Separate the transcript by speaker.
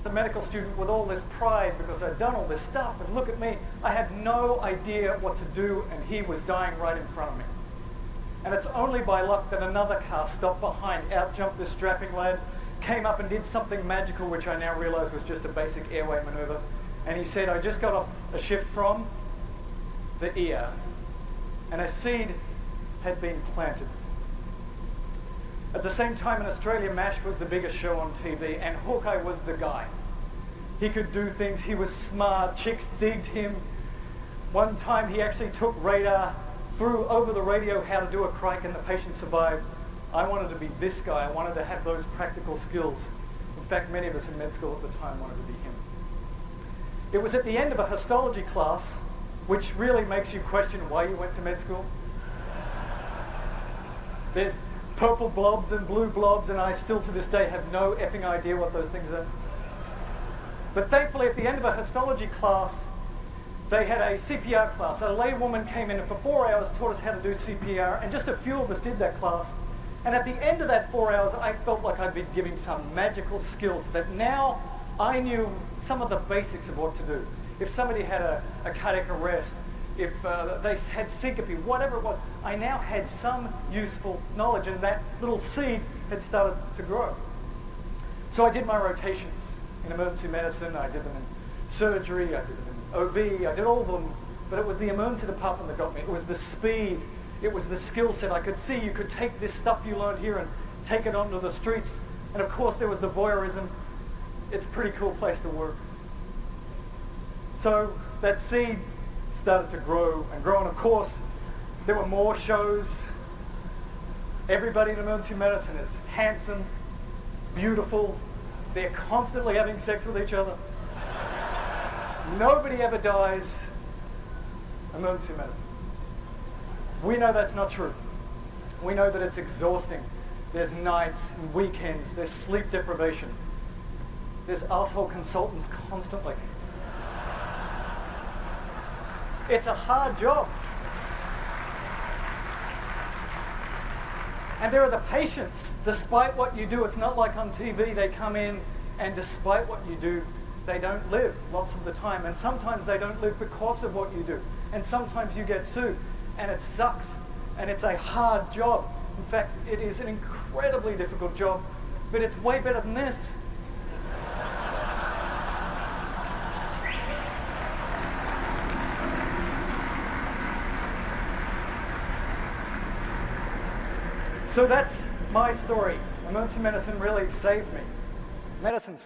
Speaker 1: the medical student with all this pride because I'd done all this stuff, and look at me, I had no idea what to do, and he was dying right in front of me. And it's only by luck that another car stopped behind, out jumped this strapping lad, came up and did something magical, which I now realize was just a basic airway maneuver. And he said, I just got off a shift from the ear, and a seed had been planted. At the same time in Australia, MASH was the biggest show on TV, and Hawkeye was the guy. He could do things, he was smart, chicks digged him. One time he actually took radar, threw over the radio how to do a crike, and the patient survived. I wanted to be this guy, I wanted to have those practical skills. In fact, many of us in med school at the time wanted to be him. It was at the end of a histology class, which really makes you question why you went to med school. There's purple blobs and blue blobs, and I still to this day have no effing idea what those things are. But thankfully at the end of a histology class, they had a CPR class. A lay woman came in and for 4 hours taught us how to do CPR, and just a few of us did that class. And at the end of that 4 hours, I felt like I'd been given some magical skills that now I knew some of the basics of what to do. If somebody had a cardiac arrest, if they had syncope, whatever it was, I now had some useful knowledge, and that little seed had started to grow. So I did my rotations in emergency medicine, I did them in surgery, I did them in OB, I did all of them, but it was the emergency department that got me. It was the speed, it was the skill set. I could see you could take this stuff you learned here and take it onto the streets, and of course there was the voyeurism. It's a pretty cool place to work. So that seed started to grow and grow, and of course there were more shows. Everybody in emergency medicine is handsome, beautiful, they're constantly having sex with each other. Nobody ever dies. Emergency medicine. We know that's not true. We know that it's exhausting. There's nights and weekends, there's sleep deprivation. There's asshole consultants constantly. It's a hard job. And there are the patients. Despite what you do, it's not like on TV, they come in and despite what you do, they don't live lots of the time. And sometimes they don't live because of what you do. And sometimes you get sued. And it sucks. And it's a hard job. In fact, it is an incredibly difficult job, but it's way better than this. So that's my story. Emergency medicine really saved me. Medicine